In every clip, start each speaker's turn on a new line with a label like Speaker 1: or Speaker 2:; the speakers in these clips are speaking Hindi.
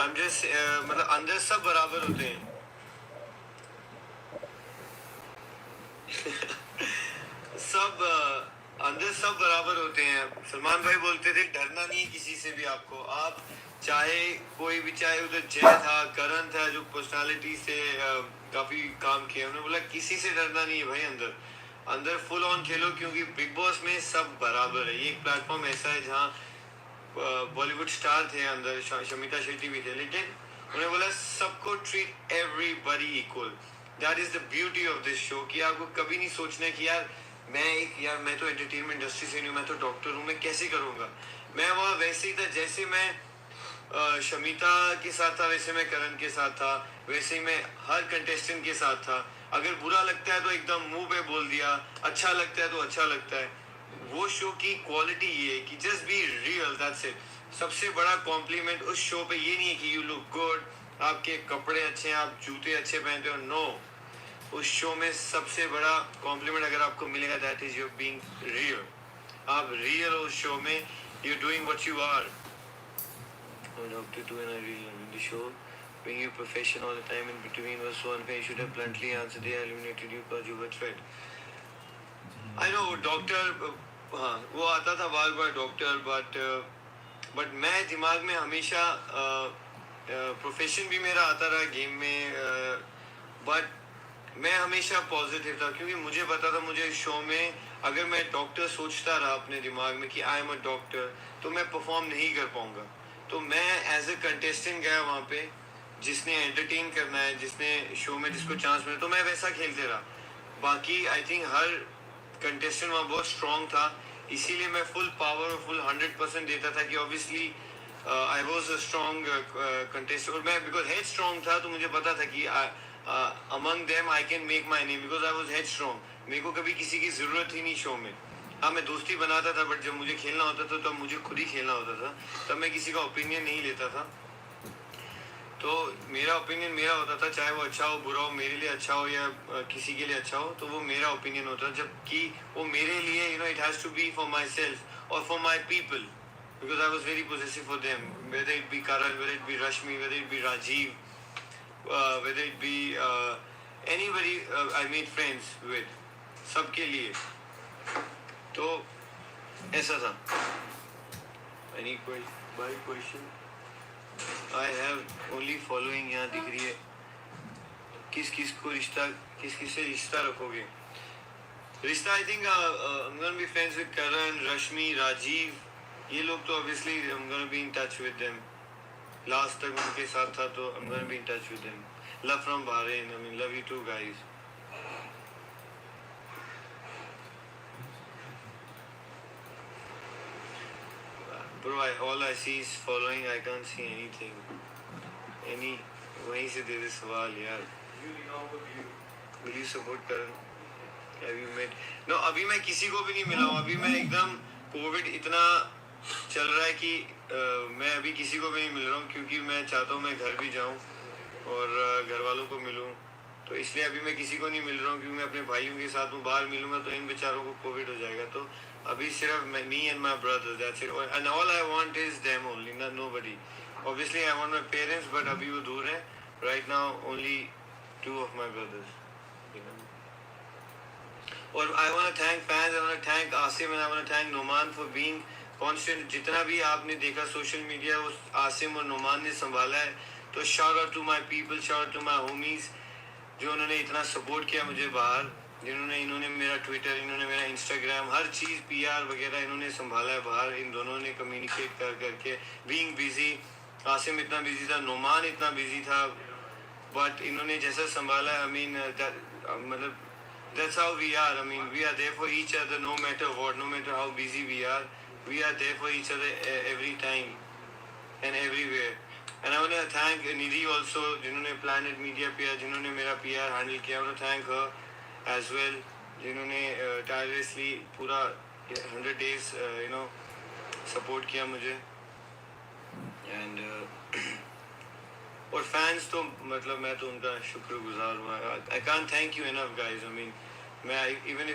Speaker 1: I'm just मतलब अंदर सब बराबर होते हैं। सब अंदर सब बराबर होते हैं। सलमान भाई बोलते थे डरना नहीं है किसी से भी आपको, आप चाहे कोई भी, चाहे उधर जय था, करण था, जो पर्सनालिटी से काफी काम किया, उन्होंने बोला किसी से डरना नहीं है भाई, अंदर अंदर फुल ऑन खेलो, क्योंकि बिग बॉस में सब बराबर है। ये एक प्लेटफॉर्म ऐसा है जहाँ बॉलीवुड स्टार थे अंदर, शमिता शेट्टी भी थे, लेकिन उन्होंने बोला सबको treat everybody equal. That is the beauty of this show, कि आपको कभी नहीं सोचना कि यार मैं तो एंटरटेनमेंट इंडस्ट्री से नहीं हूँ, मैं तो डॉक्टर हूँ, मैं कैसे करूँगा। मैं वहाँ वैसे ही था जैसे मैं शमिता के साथ था, वैसे मैं करण के साथ था, वैसे ही मैं हर कंटेस्टेंट के साथ था। अगर बुरा लगता है तो एकदम मुंह पे बोल दिया, अच्छा लगता है तो अच्छा लगता है। वो शो की क्वालिटी ये है कि just be real, that's it. सबसे बड़ा कॉम्प्लीमेंट उस शो पे ये नहीं है कि यू लुक गुड, आपके कपड़े अच्छे हैं, आप जूते अच्छे पहनते हो, नो। उस शो में सबसे बड़ा कॉम्प्लीमेंट अगर आपको मिलेगा, that is you being real. आप रियल हो उस शो में, you doing what you are. Doctor 2 and I really loved the show. Being your profession all the time in between was so unfair. You should have bluntly answered. They eliminated you because you were threat. I know doctor, हाँ वो आता था बार बार डॉक्टर, बट मैं दिमाग में हमेशा प्रोफेशन भी मेरा आता रहा गेम में, बट मैं हमेशा पॉजिटिव था, क्योंकि मुझे पता था मुझे इस शो में अगर मैं डॉक्टर सोचता रहा अपने दिमाग में कि आई एम अ डॉक्टर, तो मैं परफॉर्म नहीं कर पाऊंगा। तो मैं एज ए कंटेस्टेंट गया वहाँ पे, जिसने एंटरटेन करना है, जिसने शो में जिसको चांस मिला, तो मैं वैसा खेलते रहा। बाकी आई थिंक हर कंटेस्टेंट वहाँ बहुत स्ट्रॉन्ग था, इसीलिए मैं फुल पावर और फुल 100% देता था कि obviously I was a strong contestant. और मैं बिकॉज हेड स्ट्रॉन्ग था, तो मुझे पता था कि among them I can make my name, because I was head strong. मेरे को कभी किसी की ज़रूरत ही नहीं शो में। हाँ मैं दोस्ती बनाता था, बट जब मुझे खेलना होता था तब मुझे खुद ही खेलना होता था, तब मैं किसी का ओपिनियन नहीं लेता था। तो मेरा ओपिनियन मेरा होता था, चाहे वो अच्छा हो बुरा हो, मेरे लिए अच्छा हो या किसी के लिए अच्छा हो, तो वो मेरा ओपिनियन होता था। जबकि वो मेरे लिए it has to be for myself और for my people, because I was very possessive for them, whether it be Karan, whether it be Rashmi, whether it be Rajiv, whether it be anybody I made friends with, सबके लिए। तो ऐसा था। Any question? I have only following यहाँ दिख रही है। किस किस से रिश्ता रखोगे? रिश्ता I think I'm gonna be friends with Karan, Rashmi, Rajiv, ये लोग तो obviously I'm gonna be in touch with them. Last तक उनके साथ था, तो I'm gonna be in touch with them. Love from Bahrain. I mean, love you too guys. Bro, all I see is following. I can't see anything. वहीं से दे दे सवाल यार। Will you support Karan? Have you met? No, अभी मैं किसी को भी नहीं मिला हूँ। अभी मैं एकदम कोविड इतना चल रहा है कि मैं अभी किसी को भी नहीं मिल रहा हूँ, क्योंकि मैं चाहता हूँ मैं घर भी जाऊँ और घर वालों को मिलूँ। तो इसलिए अभी मैं किसी को नहीं मिल रहा हूँ, क्योंकि मैं अपने भाइयों के साथ हूँ। बाहर मिलूंगा तो इन बेचारों को कोविड हो जाएगा। तो अभी सिर्फ me and my brothers, that's it, and all I want is them only, nobody. Obviously I want my parents, but अभी वो दूर हैं। Right now only 2 of my brothers. और I want to thank fans, I want to thank Asim and I want to thank Noman for being constant. जितना भी आपने देखा सोशल मीडिया, वो आसिम और नोमान ने संभाला है। तो shout out to my people, shout out to my homies, जो उन्होंने इतना सपोर्ट किया मुझे बाहर, इन्होंने मेरा ट्विटर, इन्होंने मेरा इंस्टाग्राम, हर चीज़ पीआर वगैरह इन्होंने संभाला है बाहर। इन दोनों ने कम्युनिकेट कर करके, बीइंग बिजी। आसिम इतना बिजी था, नोमान इतना बिजी था, बट इन्होंने जैसा संभाला, आई मीन मतलब that's how we are. I mean, we are there for each other no matter what, no matter how busy we are. We are there for each other every time and everywhere. And I want to thank Nidhi also, जिन्होंने Planet Media PR, जिन्होंने मेरा PR handle किया। I want to thank her as well, जिन्होंने tirelessly पूरा 100 days support किया मुझे। And और फैंस तो मतलब मैं तो उनका शुक्रगुजार हूँ। I can't thank you enough guys. I mean मैं even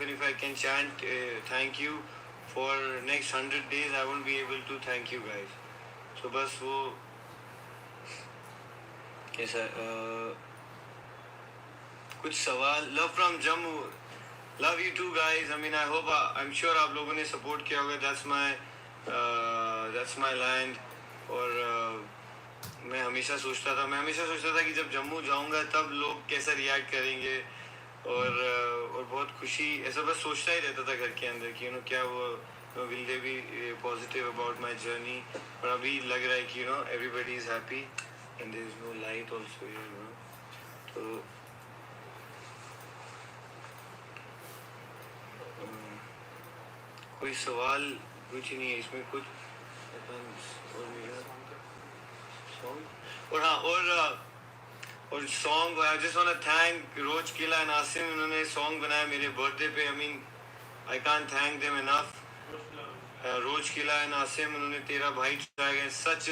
Speaker 1: if I can chant thank you for next 100 days, I won't be able to thank you guys. So बस वो कैसा कुछ सवाल? Love from Jammu, love you too guys. I mean I hope, I am sure आप लोगों ने सपोर्ट किया होगा। That's my land. और मैं हमेशा सोचता था कि जब जम्मू जाऊंगा तब लोग कैसा रिएक्ट करेंगे, और बहुत खुशी, ऐसा बस सोचता ही रहता था घर के अंदर कि क्या वो will they be positive about my journey. और अभी लग रहा है कि everybody is happy and there is no light also, तो कोई सवाल कुछ नहीं है इसमें कुछ। और मेरा सॉन्ग, और हाँ, और song, I just want to thank Rose Kila and Asim. उन्होंने सॉन्ग बनाया मेरे बर्थडे पे। I mean I can't thank them enough. Rose Kila and Asim, उन्होंने तेरा भाई ट्रैक है, such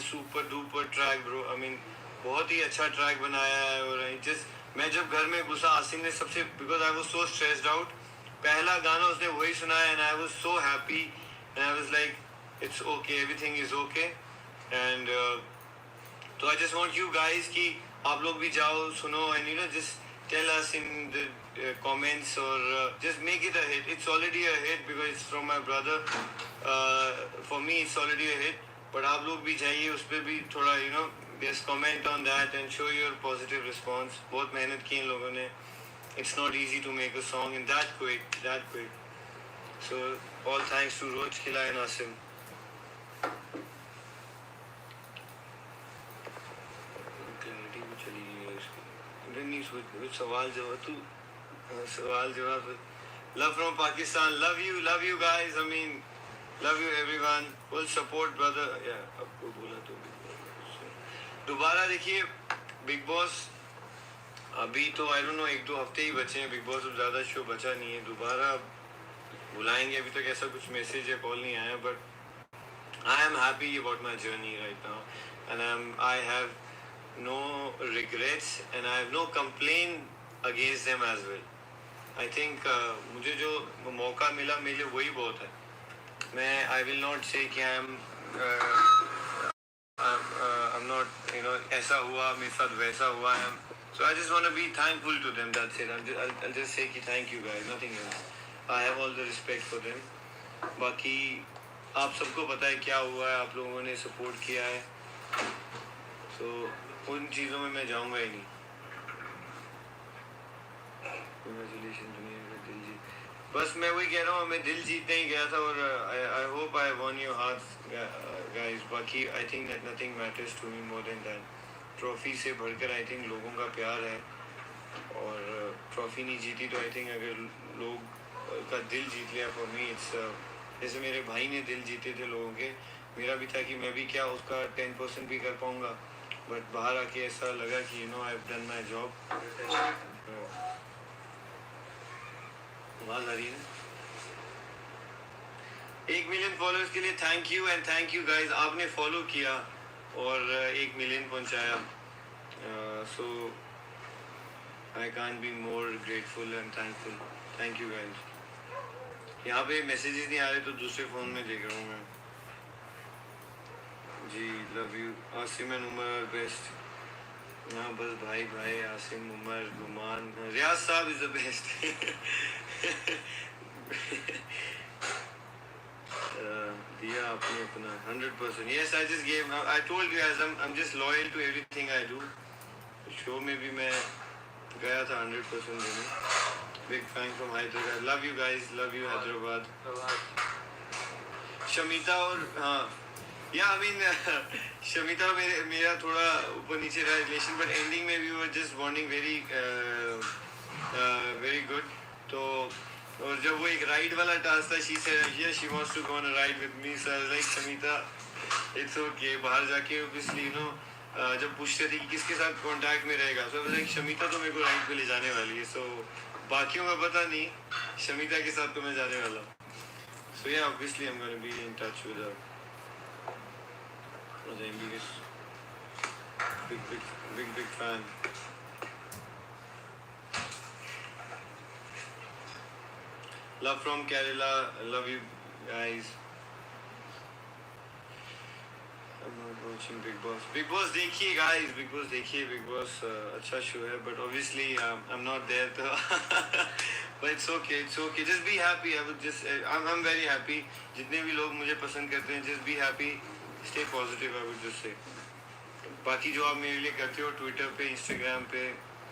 Speaker 1: super duper track bro. I mean बहुत ही अच्छा ट्रैक बनाया है। और जस्ट मैं जब घर में घुसा, आसिम ने सबसे, because I was so stressed out, पहला गाना उसने वही सुनाया and I was so happy and I was like it's okay, everything is okay. And तो I just want you guys कि आप लोग भी जाओ, सुनो, and just tell us in the comments, or just make it a hit. It's already a hit because it's from my brother. For me it's already a hit, but आप लोग भी जाइए उस पर भी थोड़ा just comment on that and show your positive response. बहुत मेहनत की इन लोगों ने. It's not easy to make a song in that quick. So all thanks to Roj Kila and Asim. सवाल जवाब love from Pakistan, love you guys. I mean love you everyone, full support brother. आपको बोला तो दोबारा देखिए बिग बॉस, अभी तो आई डोंट नो, 1-2 हफ्ते ही बचे हैं बिग बॉस, अब ज़्यादा शो बचा नहीं है। दोबारा बुलाएंगे, अभी तक ऐसा कुछ मैसेज या कॉल नहीं आया, but I am happy about my journey right now and I have no regrets and I have no complaint against them as well. I think मुझे जो मौका मिला मेरे लिए वही बहुत है। मैं I will not say कि I'm not ऐसा हुआ मेरे साथ वैसा हुआ है। So I just want to be thankful to them, that's it. I'll just say कि thank you guys, nothing else. I have all the respect for them. बाकी आप सबको पता है क्या हुआ है, आप लोगों ने सपोर्ट किया है, तो उन चीज़ों में मैं जाऊंगा ही नहीं। Congratulations दुनिया का दिल जीत, बस मैं वही कह रहा हूँ, मैं दिल जीतने ही गया था, और I hope I won your hearts guys. बाकी I think that nothing matters to me more than that. Trophy से बढ़कर आई थिंक लोगों का प्यार है, और ट्रॉफी नहीं जीती तो आई थिंक अगर लोग का दिल जीत लिया, फॉर मी इट्स जैसे मेरे भाई ने दिल जीते थे लोगों के, मेरा भी था कि मैं भी क्या उसका 10% भी कर पाऊँगा, बट बाहर आके ऐसा लगा कि I have done my job. आवाज आ रही है? 1 मिलियन फॉलोअर्स के लिए thank you, and thank you guys, आपने फॉलो किया और 1 मिलियन पहुंचाया। So I can't be more grateful and thankful. Thank you guys. यहाँ पे मैसेजेस नहीं आ रहे तो दूसरे फ़ोन में देख रहा हूँ मैं। जी love you Asim and Umar best. हाँ बस भाई आसिम उमर गुमान, रियाज साहब इज द बेस्ट। दिया आपने अपना 100%। Yes I just give, I told you as I am just loyal to everything I do. Show में भी मैं गया था 100% देने। Big fan from Hyderabad, love you guys, love you Hyderabad. Shamita और हाँ या आई मीन शमिता मेरा थोड़ा ऊपर नीचे रहा रिलेशन, बट एंडिंग में we were just bonding very good. तो और जब वो एक राइड वाला टास्क था, she said yeah she wants to go on a ride with me, so like Shamita it's okay. बाहर जाके ऑब्वियसली जब पूछते थे कि किसके साथ कांटेक्ट में रहेगा, सो लाइक शमिता तो मेरे को राइड पे ले जाने वाली है, सो बाकियों का पता नहीं, शमिता के साथ तो मैं जाने वाला हूँ। सो या obviously I am gonna be in touch with her. I'm big fan. Love from Kerala. Love you guys. I'm not watching Big Boss. Big Boss देखिए guys, Big Boss देखिए, Big Boss अच्छा शो है, but obviously I'm not there तो but it's okay, it's okay. Just be happy. I would just I'm very happy. जितने भी लोग मुझे पसंद करते हैं, just be happy, stay positive. I would just say. बाकी जो आप मेरे लिए करते हो ट्विटर पे, इंस्टाग्राम पे,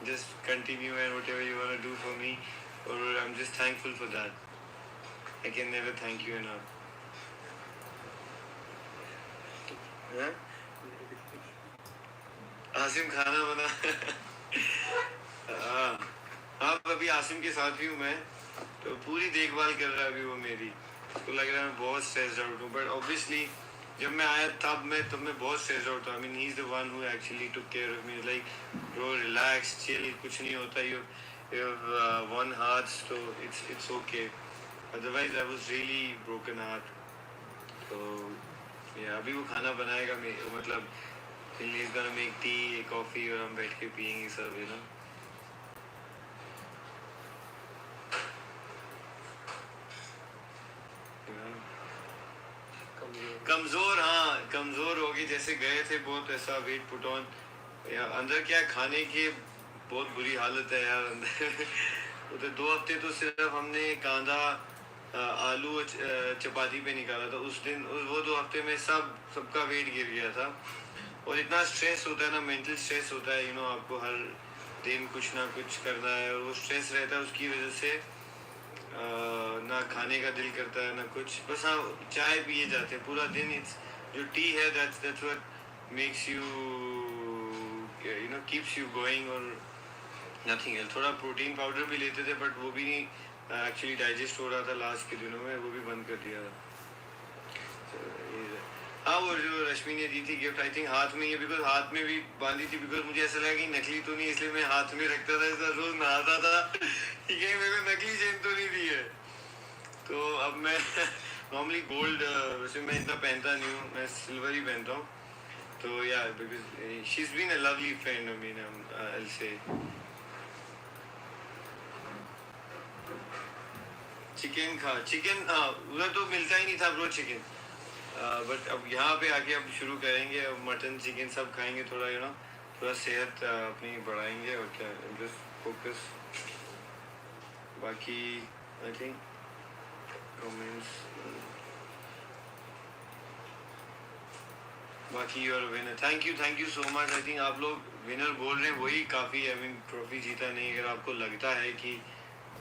Speaker 1: just continue and whatever you wanna do for me, or I'm just thankful for that. I can never thank you enough. हाँ? आसिम खाना बना हाँ हाँ, अभी आसिम के साथ भी हूँ मैं, तो पूरी देखभाल कर रहा है अभी वो मेरी। उसको लग रहा है मैं बहुत स्ट्रेस्ड आउट हूँ, बट ऑब्वियसली जब मैं आया तब मैं बहुत स्ट्रेस्ड आउट था। I mean he is the one who actually took care of me, like bro relax chill, कुछ नहीं होता, यू वन हार्ट, तो it's okay, otherwise I was really broken heart. तो या अभी वो खाना बनाएगा, मतलब he's gonna make tea, coffee, और हम बैठ के पियेंगे सब, you know. कमजोर, हाँ कमजोर हो गए, जैसे गए थे बहुत ऐसा वेट पुट ऑन। या अंदर क्या खाने की बहुत बुरी हालत है यार अंदर उधर 2 हफ्ते तो सिर्फ हमने कांदा आलू चपाती पे निकाला था उस दिन। वो 2 हफ्ते में सबका वेट गिर गया था। और इतना स्ट्रेस होता है ना, मेंटल स्ट्रेस होता है, यू नो, आपको हर दिन कुछ ना कुछ करना है, और वो स्ट्रेस रहता है, उसकी वजह से ना खाने का दिल करता है ना कुछ, बस हाँ चाय पिए जाते हैं पूरा दिन। इट्स जो टी है, that's what makes you you know keeps you going, और नथिंग एल्स। थोड़ा प्रोटीन पाउडर भी लेते थे, बट वो भी नहीं एक्चुअली डाइजेस्ट हो रहा था लास्ट के दिनों में, वो भी बंद कर दिया था। हाँ, वो जो रश्मि ने दी थी गिफ्ट, आई थिंक हाथ में ही, बिकॉज हाथ में भी बांधी थी, बिकॉज मुझे ऐसा लगा कि नकली तो नहीं, इसलिए मैं हाथ में रखता था, ऐसा रोज नहाता था कि कहीं मेरे को नकली चेन तो नहीं दी है। तो अब मैं नॉर्मली गोल्ड, वैसे मैं इतना पहनता नहीं हूँ, मैं सिल्वर ही पहनता हूँ। तो yeah because she is been a lovely friend, I mean I say. Chicken हाँ, उधर तो मिलता ही नहीं था ब्रो चिकन, बट अब यहाँ पे आके अब शुरू करेंगे, अब मटन चिकन सब खाएंगे, थोड़ा यू नो थोड़ा सेहत अपनी बढ़ाएंगे, और क्या जस्ट फोकस। बाकी आई थिंक कमेंट्स, बाकी your winner, thank you so much. I think आप लोग विनर बोल रहे हैं, वही काफ़ी है। आई मीन ट्रॉफी जीता नहीं, अगर आपको लगता है कि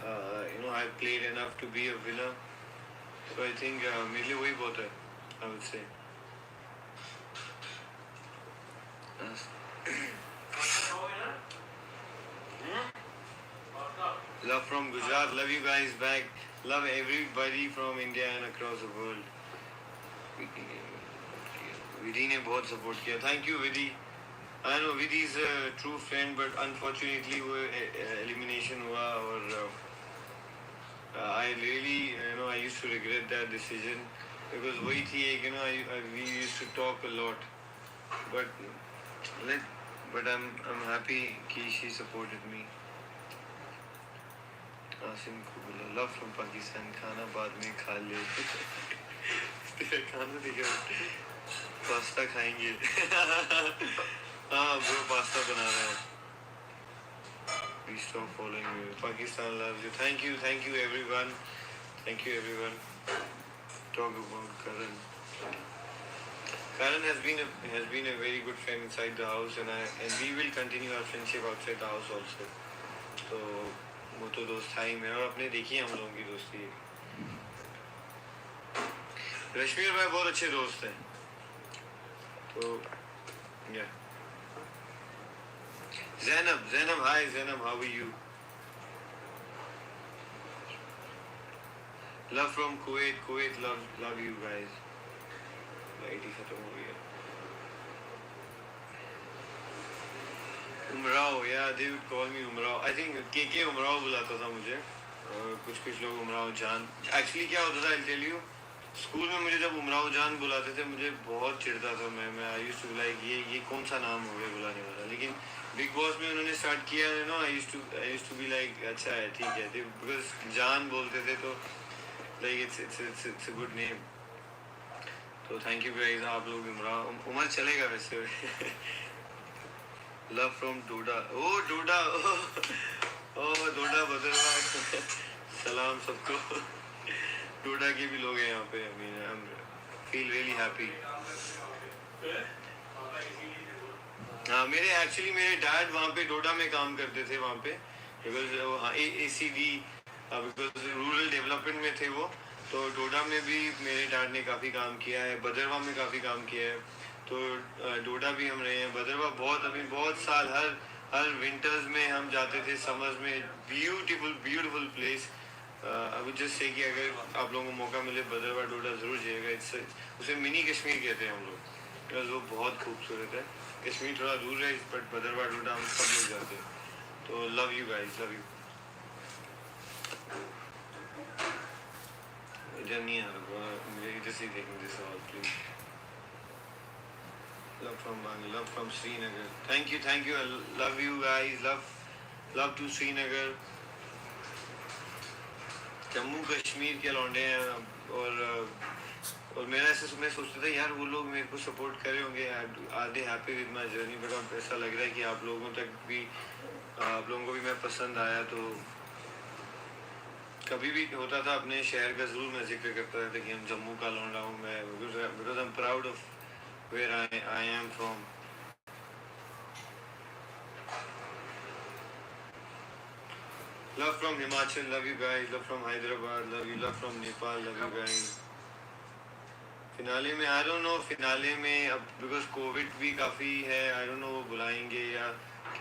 Speaker 1: you know I played enough to be a winner, तो आई थिंक मेरे लिए वही बहुत है, I would say. Love from Gujarat. Love you guys back. Love everybody from India and across the world. Vidhi ने बहुत support किया. Thank you Vidhi. I know Vidhi is a true friend, but unfortunately वो elimination हुआ, और I really, you know, I used to regret that decision. Because वही थी एक, you know, we used to talk a lot, but I'm happy कि she supported me. आसिम को बोला love from Pakistan, खाना बाद में खा ले तेरा खाना दिखा, पास्ता खाएंगे हाँ ब्रो पास्ता बना रहा है। Please stop following me. Pakistan loves you. Thank you everyone. Thank you everyone. Talk about Karan. Karan has been a very good friend inside the house, and we will continue our friendship outside the house also. तो वो तो दोस्त था ही मेरा, और अपने देखिए हम लोगों की दोस्ती। रश्मि और मैं बहुत अच्छे दोस्त हैं, तो या Zainab, hi Zainab, how are you? Love from Kuwait, love you guys. Light ही खत्म हो गया। उमराव, या they would call me Umrao. I think के उमराव बुलाता था मुझे, और कुछ लोग उमराव जान। एक्चुअली क्या होता था, आई टेल यू, स्कूल में मुझे जब उमराव जान बुलाते थे, मुझे बहुत चिढ़ता था। मैं आई यूज्ड टू लाइक ये कौन सा नाम हो गया बुलाने वाला। लेकिन बिग बॉस में उन्होंने स्टार्ट किया, you know, I used to be like अच्छा है, ठीक है, बिकॉज जान बोलते थे, तो like it's a good name. तो तो थैंक यू गाइस, आप लोग उमर चलेगा वैसे। लव फ्रॉम डोडा, ओ डोडा, ओ डोडा बदलवा। सलाम सबको। डोडा के भी लोग हैं यहाँ पे। I mean I am feel really happy. हाँ, मेरे डैड वहाँ पे डोडा में काम करते थे वहाँ पे, बिकॉज हाँ ACD, बिकॉज रूरल डेवलपमेंट में थे वो। तो डोडा में भी मेरे डैड ने काफ़ी काम किया है, भदरवा में काफ़ी काम किया है। तो डोडा भी हम रहे हैं, भदरवा बहुत, अभी बहुत साल, हर विंटर्स में हम जाते थे, समर्स में। Beautiful beautiful place. अभी जस्ट से कि अगर आप लोगों को मौका मिले भदरवा डोडा ज़रूर जाइएगा। उसे मिनी कश्मीर कहते हैं हम लोग, बिकॉज वो बहुत खूबसूरत है। कश्मीर थोड़ा दूर है, बट भदरवा डोडा हम सब लोग जाते हैं। तो love you guys, love you. इधर नहीं आ रहा, मुझे इधर से देखने दे सवाल please. Love from Srinagar, thank you, love you guys, love to Srinagar. Jammu Kashmir के लौंडे हैं। और मेरा ऐसे मैं सोचता था यार वो लोग मेरे को सपोर्ट कर रहे होंगे, आधे happy with my journey, but अब ऐसा लग रहा है कि आप लोगों तक भी, आप लोगों को भी मैं पसंद आया। तो कभी भी होता था अपने शहर का ज़रूर मैं जिक्र करता था कि हम जम्मू का लौंडा हूँ मैं, because I am proud of where I am from. Love from Himachal, love you guys, love from Hyderabad, love you, love from Nepal, love you guys. Finale में आई डोंट नो, फिनाले में अब बिकॉज कोविड भी काफ़ी है, आई डोंट नो वो बुलाएंगे या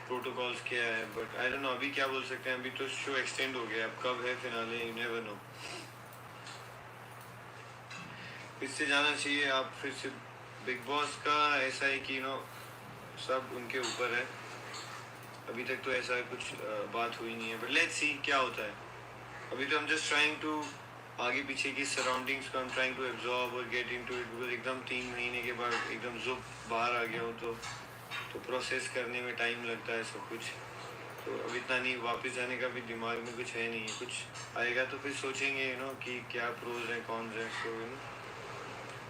Speaker 1: प्रोटोकॉल्स क्या है, बट आई डोंट नो अभी क्या बोल सकते हैं। अभी तो शो एक्सटेंड हो गया, अब कब है फिनाले, यू नेवर नो। फिर से जाना चाहिए आप, फिर से बिग बॉस का ऐसा है कि नो सब उनके ऊपर है। अभी तक तो ऐसा कुछ बात हुई नहीं है, बट लेट्स सी क्या होता है। अभी तो हम जस्ट ट्राइंग टू, आगे पीछे की सराउंडिंग्स को हम ट्राइंग टू एब्जॉर्ब और गेट इनटू इट, बिकॉज एकदम 3 महीने के बाद एकदम जुब बाहर आ गया हो तो प्रोसेस करने में टाइम लगता है सब कुछ। तो अब इतना नहीं, वापस जाने का भी दिमाग में कुछ है नहीं है, कुछ आएगा तो फिर सोचेंगे यू नो कि क्या प्रोज हैं कॉन्स हैं। So you know,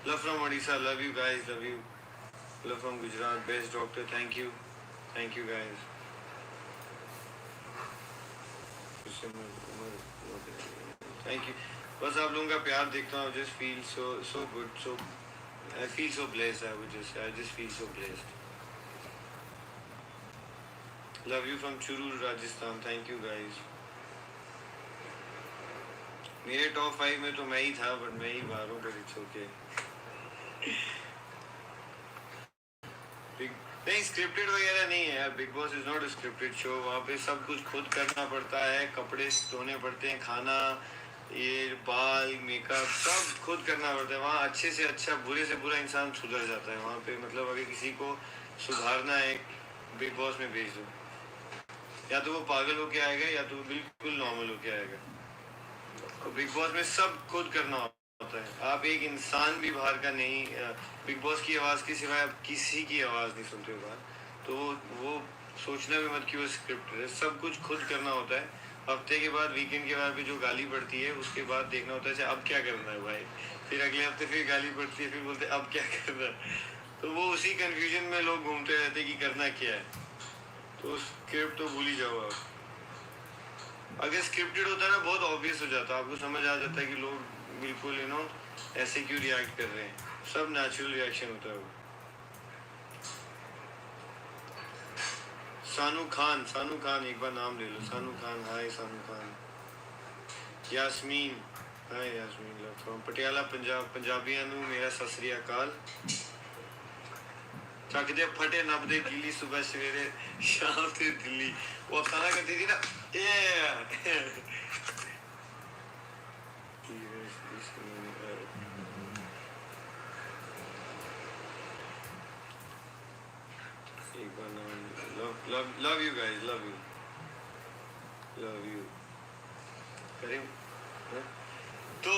Speaker 1: love from Orissa, love you guys, love you. Love from Gujarat, best doctor, thank you guys. Thank you, बस आप लोगों का प्यार देखता हूँ, just feel so good, so I feel so blessed, I just feel so blessed. Love you from Churu Rajasthan, thank you guys. मेरे टॉप 5 में तो मैं ही था, बट मैं ही बाहर हूँ, बट इट्स ओके। नहीं, स्क्रिप्टेड वगैरह नहीं है यार, big boss is not a scripted show. वहाँ पे सब कुछ खुद करना पड़ता है, कपड़े धोने पड़ते हैं, खाना, ये बाल, मेकअप सब खुद करना पड़ता है। वहाँ अच्छे से अच्छा, बुरे से बुरा इंसान सुधर जाता है वहाँ पे। मतलब अगर किसी को सुधारना है, बिग बॉस में भेज दो, या तो वो पागल होके आएगा या तो वो बिल्कुल नॉर्मल होके आएगा। तो बिग बॉस में सब खुद करना होता है, आप एक इंसान भी बाहर का नहीं, बिग बॉस की आवाज़ के सिवाय आप किसी की आवाज़ नहीं सुनते हो बाहर। तो वो सोचना भी मत कि वो स्क्रिप्ट है, सब कुछ खुद करना होता है। हफ्ते के बाद, वीकेंड के बाद भी जो गाली पड़ती है, उसके बाद देखना होता है अच्छा अब क्या करना है भाई। फिर अगले हफ्ते फिर गाली पड़ती है, फिर बोलते अब क्या करना है। तो वो उसी कन्फ्यूजन में लोग घूमते रहते कि करना क्या है। तो स्क्रिप्ट तो भूल ही जाओ आप। अगर स्क्रिप्टेड होता है ना, बहुत ऑब्वियस हो जाता है, आपको समझ आ जाता है कि लोग बिल्कुल यू नो ऐसे क्यों रिएक्ट कर रहे हैं। सब नेचुरल रिएक्शन होता है वो। सानू खान एक बार नाम ले लो, सानू खान, हाय सानू खान। यास्मीन, हाय यास्मीन, लव फ्रॉम पटियाला पंजाब, पंजाबियां नू मेरा सत श्री अकाल। ਚੱਕ ਦੇ ਫਟੇ ਨੱਬ ਦੇ ਗਿੱਲੀ ਸੁਬह सवेरे शाम ਤੇ ਦਿੱਲੀ। वो अफसाना करती थी ना, एक बार नाम, love you guys, love you Karim. तो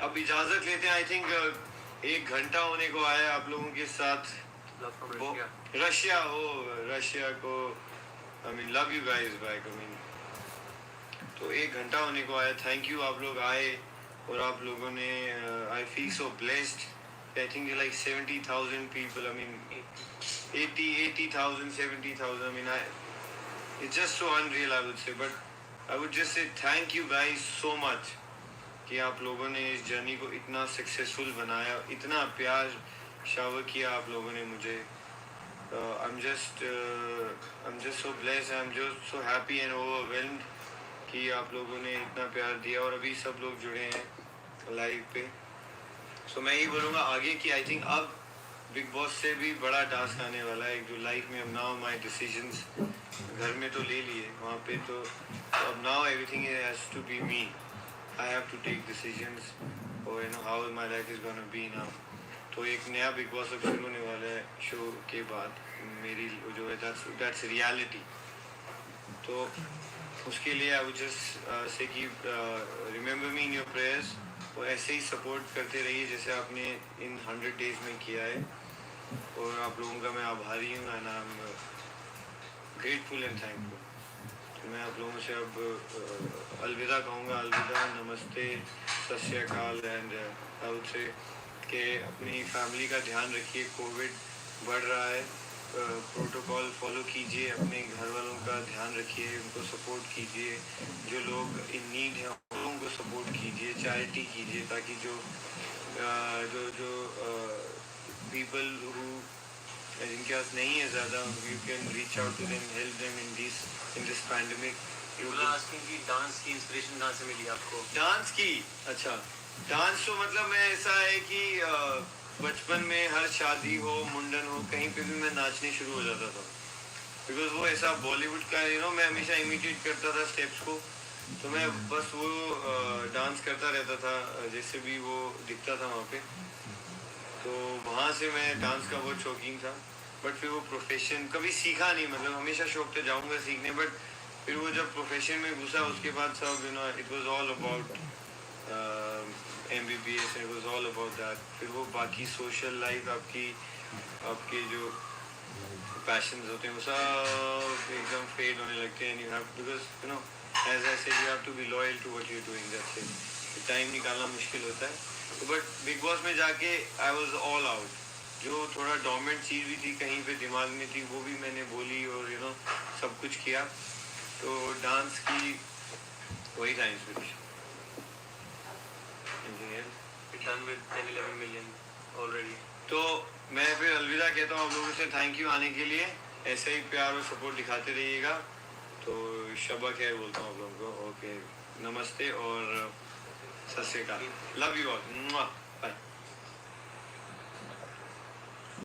Speaker 1: अब इजाजत लेते हैं, आई थिंक 1 घंटा होने को आया आप लोगों के साथ। रशिया को, I mean love you guys back, I mean. तो 1 घंटा होने को आया, थैंक यू आप लोग आए और आप लोगों ने, I feel so blessed I think like 70,000 people. I mean, 80,000, 70,000. I mean, it's just so unreal, I would say. But I would just say thank you guys so much कि आप लोगों ने इस जर्नी को इतना सक्सेसफुल बनाया, इतना प्यार शावर किया आप लोगों ने मुझे. I'm just so blessed. I'm just so happy and overwhelmed कि आप लोगों ने इतना प्यार दिया और अभी सब लोग जुड़े हैं लाइव पे. सो मैं यही बोलूँगा आगे कि आई थिंक अब बिग बॉस से भी बड़ा टास्क आने वाला है, जो लाइफ में अब नाउ माई डिसीजंस घर में तो ले लिए वहाँ पे, तो अब now everything has to be me. I have to take decisions और you know how my life is gonna be now. तो एक नया बिग बॉस अब शुरू होने वाला है शो के बाद, मेरी जो है दैट्स रियलिटी. तो उसके लिए आई वुड जस्ट से कि remember me in your prayers, और ऐसे ही सपोर्ट करते रहिए जैसे आपने इन 100 डेज में किया है. और आप लोगों का मैं आभारी हूँ and I am grateful and thankful. तो मैं आप लोगों से अब अलविदा कहूँगा. अलविदा, नमस्ते, सत श्री अकाल. एंड आई वुड से कि अपनी फैमिली का ध्यान रखिए. कोविड बढ़ रहा है, प्रोटोकॉल फॉलो कीजिए, अपने घर वालों का ध्यान रखिए, उनको सपोर्ट कीजिए. जो लोग इन नीड हैं उन लोगों को सपोर्ट कीजिए, चैरिटी कीजिए, ताकि जो पीपल हु जिनके पास नहीं है ज़्यादा, you can reach out to them, help them in this pandemic.
Speaker 2: Dance की इंस्पिरेशन कहाँ से मिली आपको?
Speaker 1: डांस की, अच्छा, डांस तो मतलब मैं ऐसा है कि बचपन में हर शादी हो, मुंडन हो, कहीं पे भी मैं नाचने शुरू हो जाता था. बिकॉज वो ऐसा बॉलीवुड का मैं हमेशा इमिटेट करता था स्टेप्स को. तो मैं बस वो डांस करता रहता था जैसे भी वो दिखता था वहाँ पे. तो वहाँ से मैं डांस का बहुत शौकीन था. बट फिर वो प्रोफेशन कभी सीखा नहीं, मतलब हमेशा शौक तो जाऊँगा सीखने, बट फिर वो जब प्रोफेशन में घुसा उसके बाद सब it was all about MBBS, it was all about that. फिर वो बाकी सोशल लाइफ आपके जो पैशंस होते हैं वो सब एकदम फेड होने लगते हैं. You have, because as I said, you have to be loyal to what you are doing. That's it. Time निकालना मुश्किल होता है. तो बट बिग बॉस में जाके आई वाज ऑल आउट. जो थोड़ा डोमिनेंट चीज़ भी थी कहीं पे दिमाग में थी, वो भी मैंने बोली और सब कुछ किया. तो डांस की वही था inspiration.
Speaker 2: Done with 10-11 million already.
Speaker 1: तो मैं फिर अलविदा कहता हूँ आप लोगों से. थैंक यू आने के लिए. ऐसे ही प्यार और सपोर्ट दिखाते रहिएगा. तो शबा खैर बोलता हूँ आप लोगों को. ओके, नमस्ते और सत श्री अकाल. Love you all.